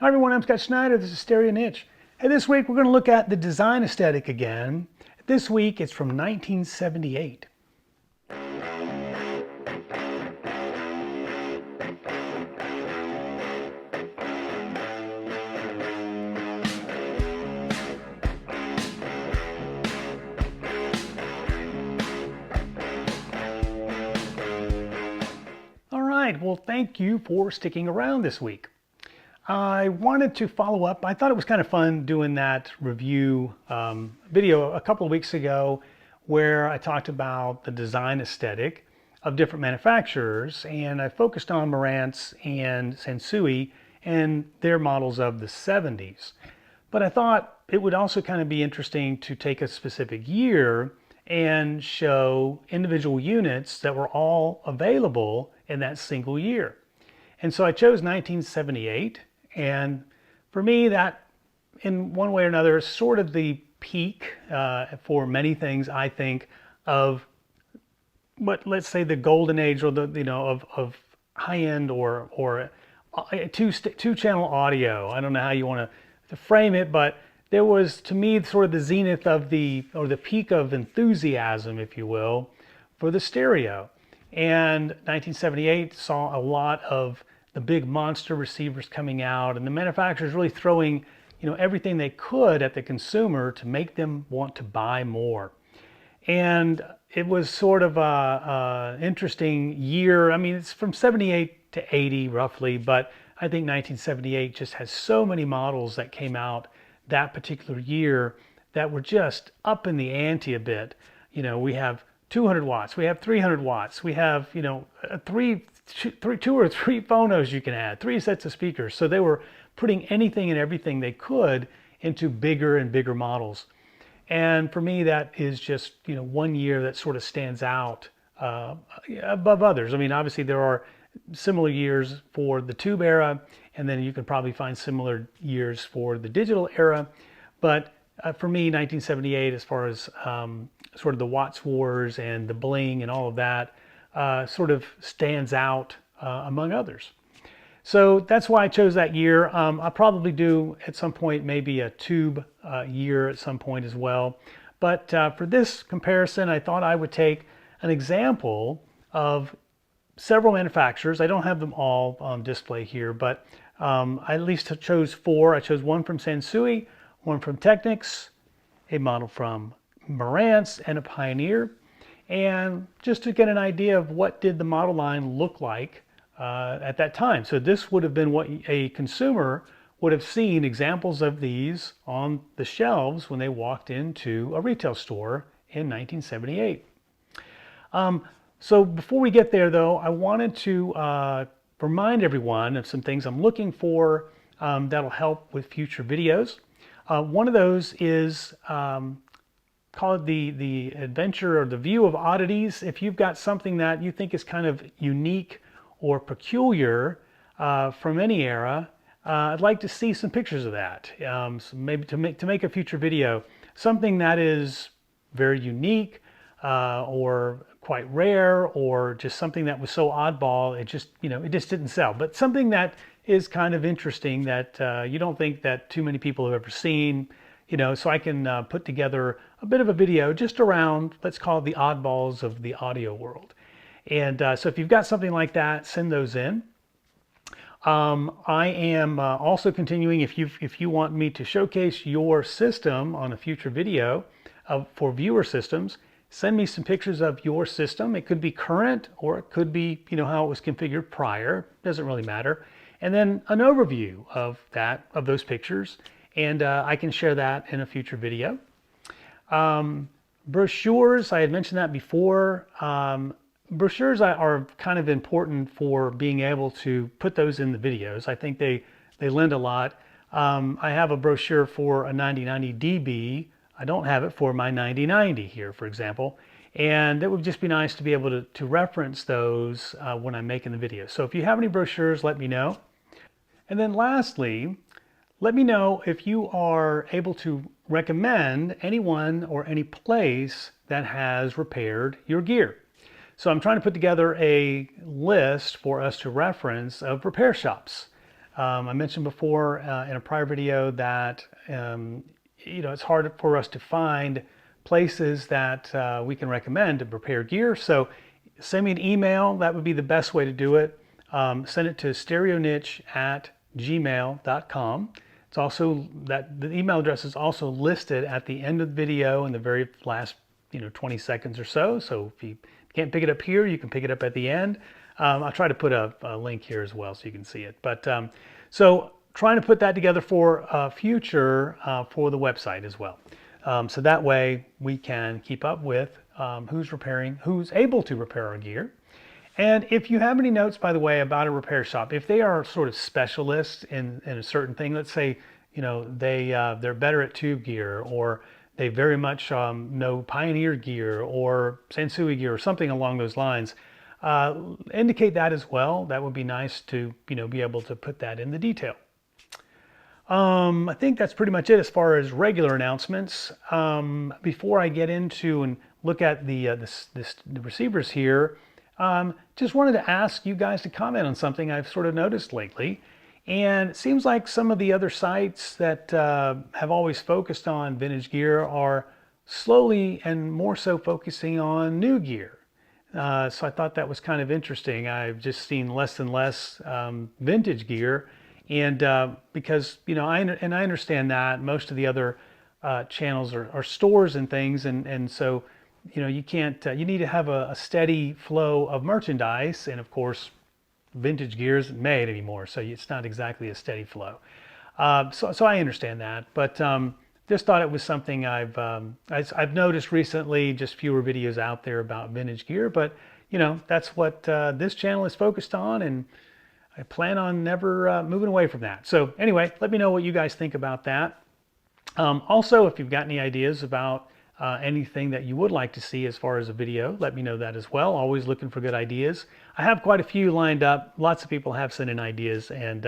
Hi everyone, I'm Scott Schneider. This is Stereo Niche. Hey, this week we're going to look at the design aesthetic again. This week it's from 1978. All right, well, thank you for sticking around this week. I wanted to follow up. I thought it was kind of fun doing that review video a couple of weeks ago where I talked about the design aesthetic of different manufacturers, and I focused on Marantz and Sansui and their models of the 70s. But I thought it would also kind of be interesting to take a specific year and show individual units that were all available in that single year. And so I chose 1978. And for me, that in one way or another is sort of the peak for many things, I think, of what, let's say, the golden age, or the of high-end or two-channel audio. I don't know how you want to frame it, but there was, to me, sort of the zenith of the peak of enthusiasm, if you will, for the stereo. And 1978 saw a lot of the big monster receivers coming out, and the manufacturers really throwing, everything they could at the consumer to make them want to buy more. And it was sort of a interesting year. I mean, it's from 78 to 80 roughly, but I think 1978 just has so many models that came out that particular year that were just up in the ante a bit. We have 200 watts, we have 300 watts, we have, two or three phonos you can add, 3 sets of speakers. So they were putting anything and everything they could into bigger and bigger models. And for me, that is just, one year that sort of stands out above others. I mean, obviously there are similar years for the tube era, and then you can probably find similar years for the digital era. But for me, 1978, as far as sort of the Watts Wars and the bling and all of that, sort of stands out among others. So that's why I chose that year. I'll probably do at some point maybe a tube year at some point as well. But for this comparison, I thought I would take an example of several manufacturers. I don't have them all on display here, but I at least chose 4. I chose one from Sansui, one from Technics, a model from Marantz, and a Pioneer. And just to get an idea of what did the model line look like at that time. So this would have been what a consumer would have seen examples of these on the shelves when they walked into a retail store in 1978. So before we get there, though, I wanted to remind everyone of some things I'm looking for that'll help with future videos. One of those is called the adventure or the view of oddities. If you've got something that you think is kind of unique or peculiar from any era, I'd like to see some pictures of that. So maybe to make a future video, something that is very unique or quite rare, or just something that was so oddball it just didn't sell. But something that is kind of interesting that you don't think that too many people have ever seen. So I can put together a bit of a video just around, let's call it the oddballs of the audio world. And so if you've got something like that, send those in. I am also continuing, if you want me to showcase your system on a future video for viewer systems, send me some pictures of your system. It could be current, or it could be how it was configured prior. Doesn't really matter. And then an overview of those pictures. And I can share that in a future video. Brochures, I had mentioned that before. Brochures are kind of important for being able to put those in the videos. I think they lend a lot. I have a brochure for a 9090 DB. I don't have it for my 9090 here, for example. And it would just be nice to be able to reference those when I'm making the video. So if you have any brochures, let me know. And then lastly, let me know if you are able to recommend anyone or any place that has repaired your gear. So I'm trying to put together a list for us to reference of repair shops. I mentioned before in a prior video that it's hard for us to find places that we can recommend to repair gear. So send me an email. That would be the best way to do it. Send it to stereoniche@gmail.com. It's also that the email address is also listed at the end of the video in the very last 20 seconds or so. So if you can't pick it up here, you can pick it up at the end. I'll try to put a link here as well so you can see it. But so trying to put that together for future for the website as well. So that way we can keep up with who's able to repair our gear. And if you have any notes, by the way, about a repair shop, if they are sort of specialists in a certain thing, let's say, they're better at tube gear, or they very much know Pioneer gear or Sansui gear or something along those lines, indicate that as well. That would be nice to, be able to put that in the detail. I think that's pretty much it as far as regular announcements. Before I get into and look at the receivers here, just wanted to ask you guys to comment on something I've sort of noticed lately. And it seems like some of the other sites that have always focused on vintage gear are slowly and more so focusing on new gear. So I thought that was kind of interesting. I've just seen less and less vintage gear. And because, I understand that most of the other channels are stores and things. And so, you can't, you need to have a steady flow of merchandise. And of course, vintage gear isn't made anymore. So it's not exactly a steady flow. So I understand that. But just thought it was something I've noticed recently, just fewer videos out there about vintage gear. But, that's what this channel is focused on. And I plan on never moving away from that. So anyway, let me know what you guys think about that. Also, if you've got any ideas about anything that you would like to see as far as a video, let me know that as well. Always looking for good ideas. I have quite a few lined up. Lots of people have sent in ideas, and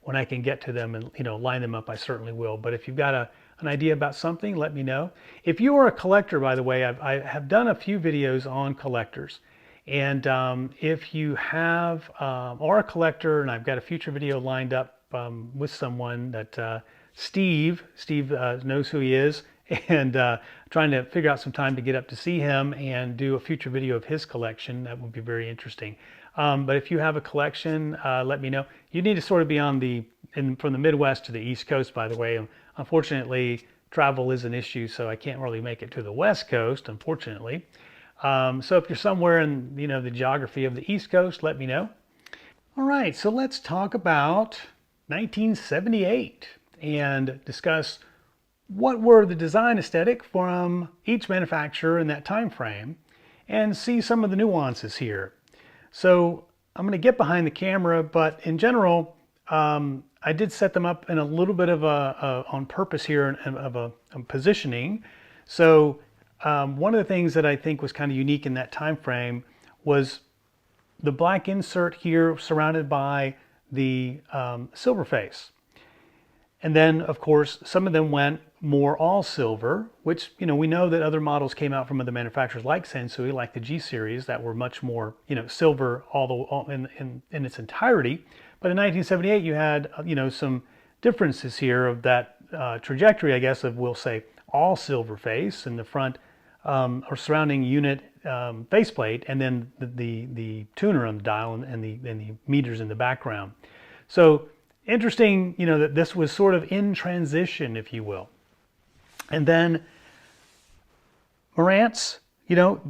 when I can get to them and line them up, I certainly will. But if you've got an idea about something, let me know. If you are a collector, by the way, I have done a few videos on collectors. And if you have are a collector, and I've got a future video lined up with someone that Steve knows who he is, and trying to figure out some time to get up to see him and do a future video of his collection. That would be very interesting. But if you have a collection, let me know. You need to sort of be on from the Midwest to the East Coast, by the way. Unfortunately, travel is an issue, so I can't really make it to the West Coast, unfortunately. So if you're somewhere in the geography of the East Coast, let me know. All right, so let's talk about 1978 and discuss what were the design aesthetic from each manufacturer in that time frame, and see some of the nuances here. So I'm going to get behind the camera, but in general, I did set them up in a little bit of on purpose here of a positioning. So one of the things that I think was kind of unique in that time frame was the black insert here surrounded by the silver face. And then, of course, some of them went more all silver, which, we know that other models came out from other manufacturers like Sansui, like the G series, that were much more, silver in its entirety. But in 1978, you had, some differences here of that trajectory, I guess, of, we'll say, all silver face in the front or surrounding unit faceplate, and then the tuner on the dial and the meters in the background. So interesting, that this was sort of in transition, if you will. And then Marantz,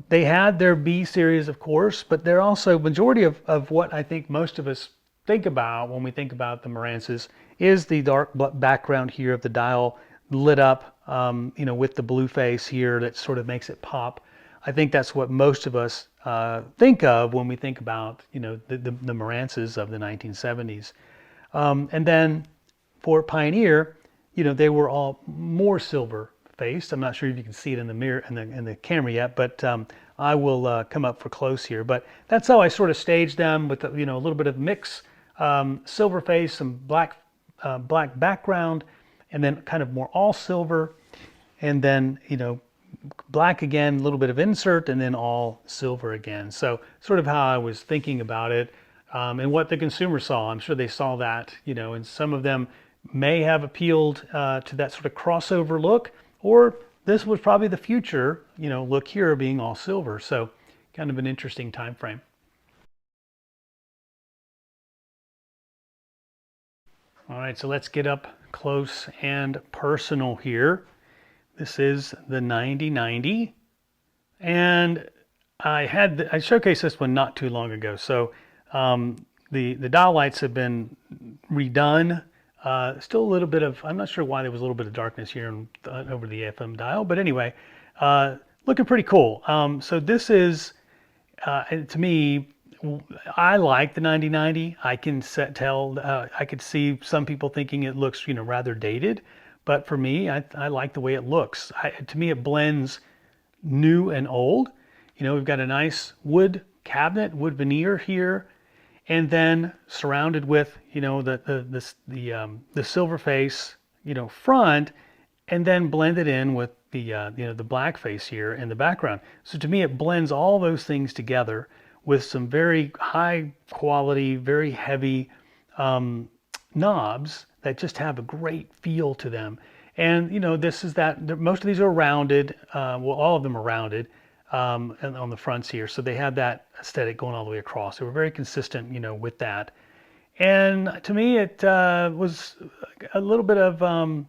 they had their B series, of course, but they're also majority of what I think most of us think about when we think about the Marantzes is the dark background here of the dial lit up, with the blue face here that sort of makes it pop. I think that's what most of us think of when we think about, the Marantzes of the 1970s. And then for Pioneer, they were all more silver faced. I'm not sure if you can see it in the mirror in the camera yet, but I will come up for close here. But that's how I sort of staged them with a little bit of mix, silver face, some black background, and then kind of more all silver, and then black again, a little bit of insert, and then all silver again. So sort of how I was thinking about it. and what the consumer saw. I'm sure they saw that, and some of them may have appealed to that sort of crossover look, or this was probably the future, look here being all silver. So kind of an interesting time frame. All right, so let's get up close and personal here. This is the 9090, and I showcased this one not too long ago. So the dial lights have been redone. Still a little bit of, I'm not sure why there was a little bit of darkness here over the FM dial, but anyway, looking pretty cool. So this is, to me, I like the 9090. I can I could see some people thinking it looks, rather dated, but for me, I like the way it looks. To me, it blends new and old. We've got a nice wood cabinet, wood veneer here, and then surrounded with, the silver face, front, and then blended in with the black face here in the background. So to me, it blends all those things together with some very high quality, very heavy knobs that just have a great feel to them. And this is most of these are rounded. Well, all of them are rounded and on the fronts here. So they have that aesthetic going all the way across. They were very consistent, with that. And to me, it was a little bit of a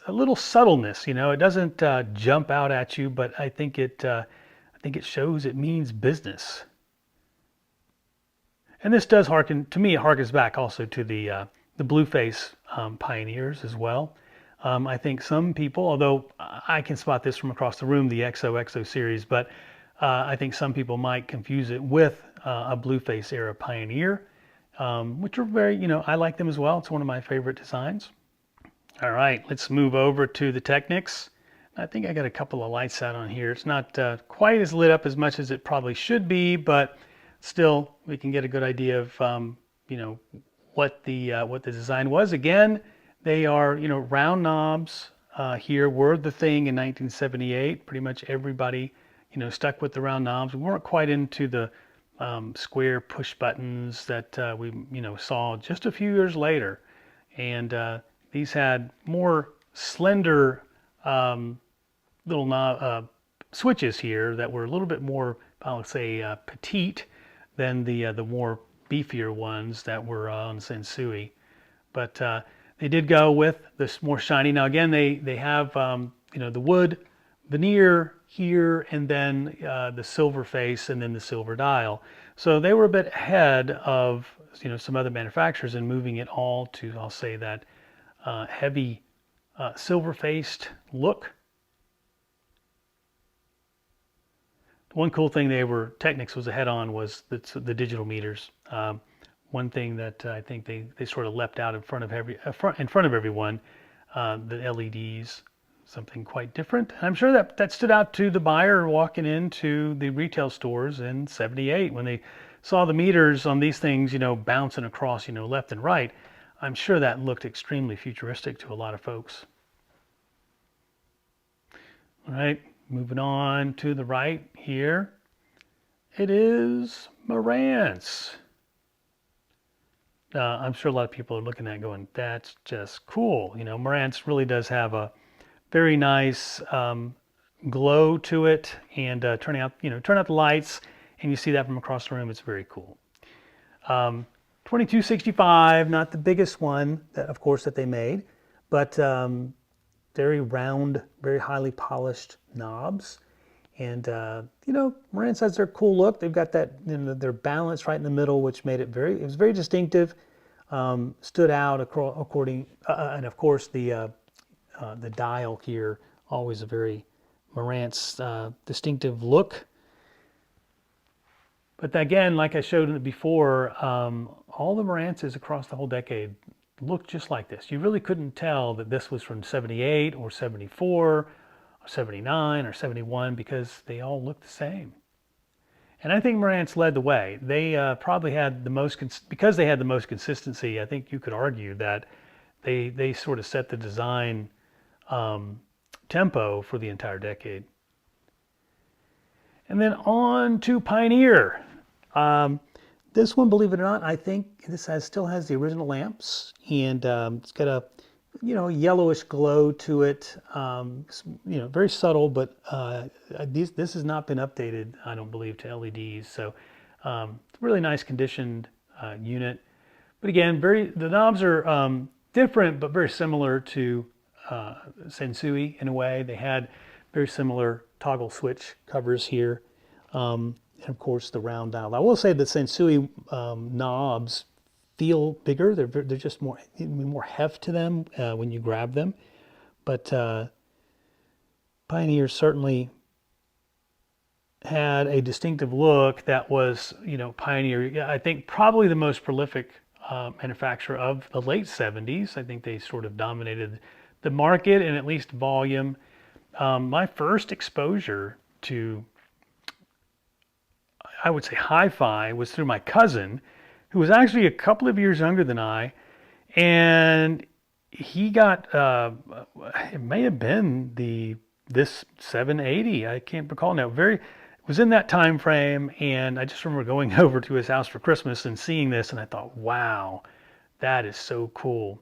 little subtleness. It doesn't jump out at you, but I think it shows it means business. And this does to me, it harkens back also to the Blueface pioneers as well. I think some people, although I can spot this from across the room, the XOXO series, but I think some people might confuse it with a Blueface era pioneer, which are very, I like them as well. It's one of my favorite designs. All right, let's move over to the Technics. I think I got a couple of lights out on here. It's not quite as lit up as much as it probably should be, but still we can get a good idea of what the design was. Again, they are round knobs. Here were the thing in 1978. Pretty much everybody stuck with the round knobs. We weren't quite into the square push buttons that we saw just a few years later, and these had more slender little knob switches here that were a little bit more, I'll say, petite than the more beefier ones that were on Sansui. But they did go with this more shiny. Now again, they have the wood veneer here, and then the silver face, and then the silver dial. So they were a bit ahead of some other manufacturers in moving it all to, I'll say, that heavy silver-faced look. One cool thing Technics was ahead on was the digital meters. One thing that I think they sort of leapt out in front of everyone, the LEDs, something quite different. I'm sure that stood out to the buyer walking into the retail stores in '78 when they saw the meters on these things, bouncing across, left and right. I'm sure that looked extremely futuristic to a lot of folks. All right, moving on to the right here. It is Marantz. I'm sure a lot of people are looking at it going, that's just cool. Marantz really does have a very nice glow to it, and turn out the lights, and you see that from across the room. It's very cool. 2265, not the biggest one, of course, that they made, but very round, very highly polished knobs. And, Marantz has their cool look. They've got that, their balance right in the middle, which made it was very distinctive, stood out and of course the dial here, always a very Marantz distinctive look. But again, like I showed before, all the Marantzes across the whole decade looked just like this. You really couldn't tell that this was from '78 or '74 or '79 or '71 because they all looked the same. And I think Marantz led the way. They probably had the most, because they had the most consistency. I think you could argue that they sort of set the design tempo for the entire decade. And then on to Pioneer. This one, believe it or not, I think this still has the original lamps, and it's got a yellowish glow to it. Very subtle, but this has not been updated, I don't believe, to LEDs. So really nice conditioned unit. But again, the knobs are different, but very similar to Sansui in a way. They had very similar toggle switch covers here. And of course, the round dial. I will say the Sansui knobs feel bigger. They're just more heft to them when you grab them. But Pioneer certainly had a distinctive look that was, Pioneer. I think probably the most prolific manufacturer of the late 70s. I think they sort of dominated the market in at least volume. My first exposure to, I would say, hi-fi was through my cousin, who was actually a couple of years younger than I, and he got it may have been this 780. I can't recall now. It was in that time frame, and I just remember going over to his house for Christmas and seeing this, and I thought, wow, that is so cool.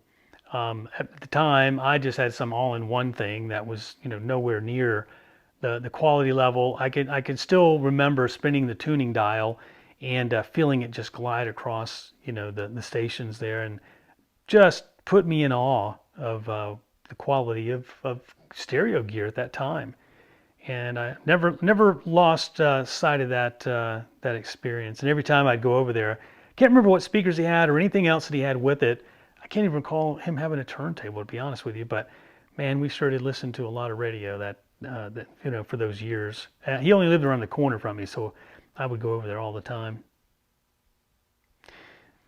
At the time, I just had some all-in-one thing that was nowhere near the quality level. I could still remember spinning the tuning dial and feeling it just glide across the stations there, and just put me in awe of the quality of stereo gear at that time. And I never lost sight of that experience. And every time I'd go over there, I can't remember what speakers he had or anything else that he had with it. I can't even recall him having a turntable, to be honest with you. But man, we sure did listen to a lot of radio for those years. He only lived around the corner from me, so I would go over there all the time.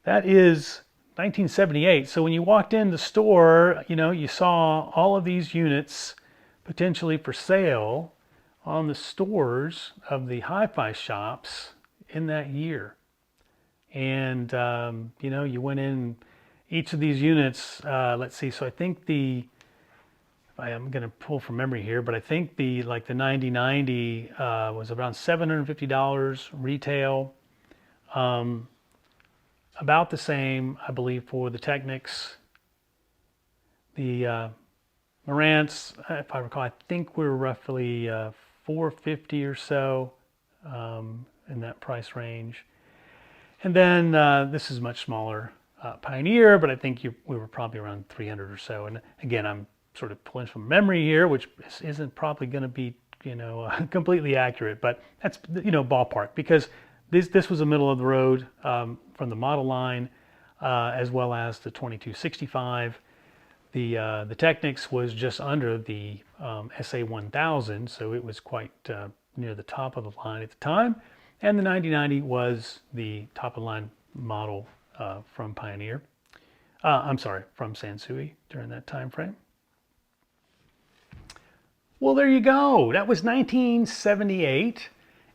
That is 1978. So when you walked in the store, you saw all of these units potentially for sale on the stores of the hi-fi shops in that year. And, you went in each of these units, let's see, so I think I'm going to pull from memory here, but I think the 9090 was around $750 retail. About the same, I believe, for the Technics. The Marantz, if I recall, I think we're roughly $450 or so in that price range. And then this is much smaller, Pioneer, but I think we were probably around $300 or so. And again, I'm sort of pulling from memory here, which isn't probably going to be completely accurate, but that's ballpark, because this was a middle of the road from the model line, as well as the 2265. The Technics was just under the SA1000, so it was quite near the top of the line at the time. And the 9090 was the top of the line model from Pioneer. From Sansui during that time frame. Well, there you go. That was 1978,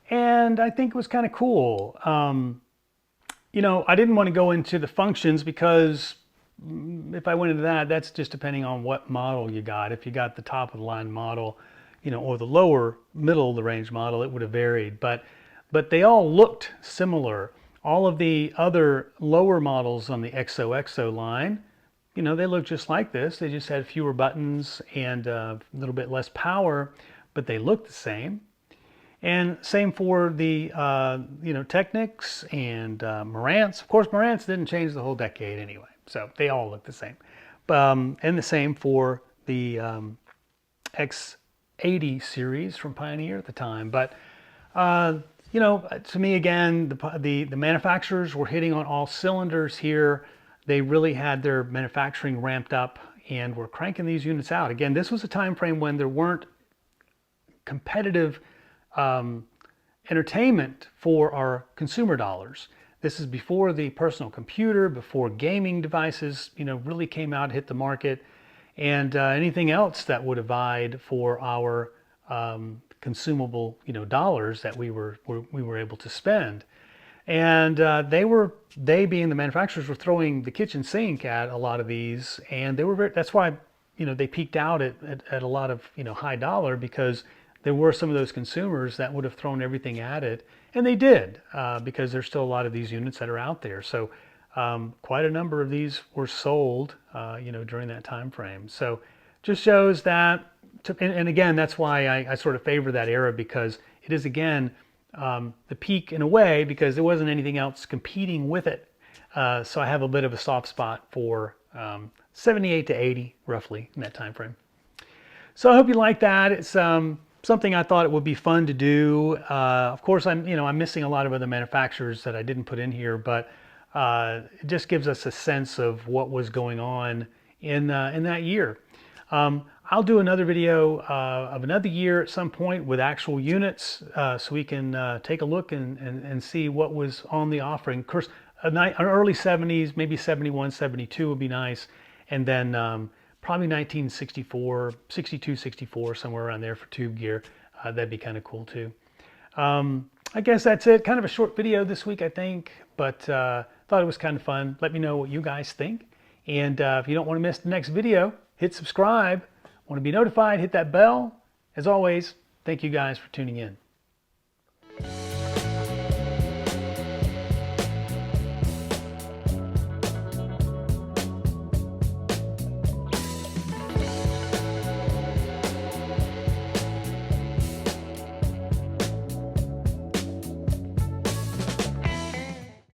and I think it was kind of cool. I didn't want to go into the functions, because if I went into that, that's just depending on what model you got. If you got the top of the line model, or the lower middle of the range model, it would have varied. But they all looked similar. All of the other lower models on the XOXO line, they looked just like this. They just had fewer buttons and a little bit less power, but they looked the same. And same for the Technics and Marantz. Of course, Marantz didn't change the whole decade anyway, so they all look the same. And the same for the X80 series from Pioneer at the time. But to me, again, the manufacturers were hitting on all cylinders here. They really had their manufacturing ramped up and were cranking these units out. Again, this was a time frame when there weren't competitive entertainment for our consumer dollars. This is before the personal computer, before gaming devices, really came out, hit the market, and anything else that would have vied for our consumable, dollars that we were able to spend. And they being the manufacturers were throwing the kitchen sink at a lot of these, and that's why they peaked out at a lot of high dollar, because there were some of those consumers that would have thrown everything at it And they did, because there's still a lot of these units that are out there. So quite a number of these were sold, during that time frame. So just shows that, and again, that's why I sort of favor that era, because it is, again, the peak in a way, because there wasn't anything else competing with it. So I have a bit of a soft spot for 78 to 80, roughly, in that time frame. So I hope you like that. It's something I thought it would be fun to do. Of course, I'm missing a lot of other manufacturers that I didn't put in here, but it just gives us a sense of what was going on in that year. I'll do another video of another year at some point with actual units, so we can take a look and see what was on the offering. Of course, an early 70s, maybe 71, 72 would be nice. And then probably 1964, 62, 64, somewhere around there for tube gear. That'd be kind of cool too. I guess that's it. Kind of a short video this week, I think, but thought it was kind of fun. Let me know what you guys think. And if you don't want to miss the next video, hit subscribe. Want to be notified, hit that bell. As always, thank you guys for tuning in.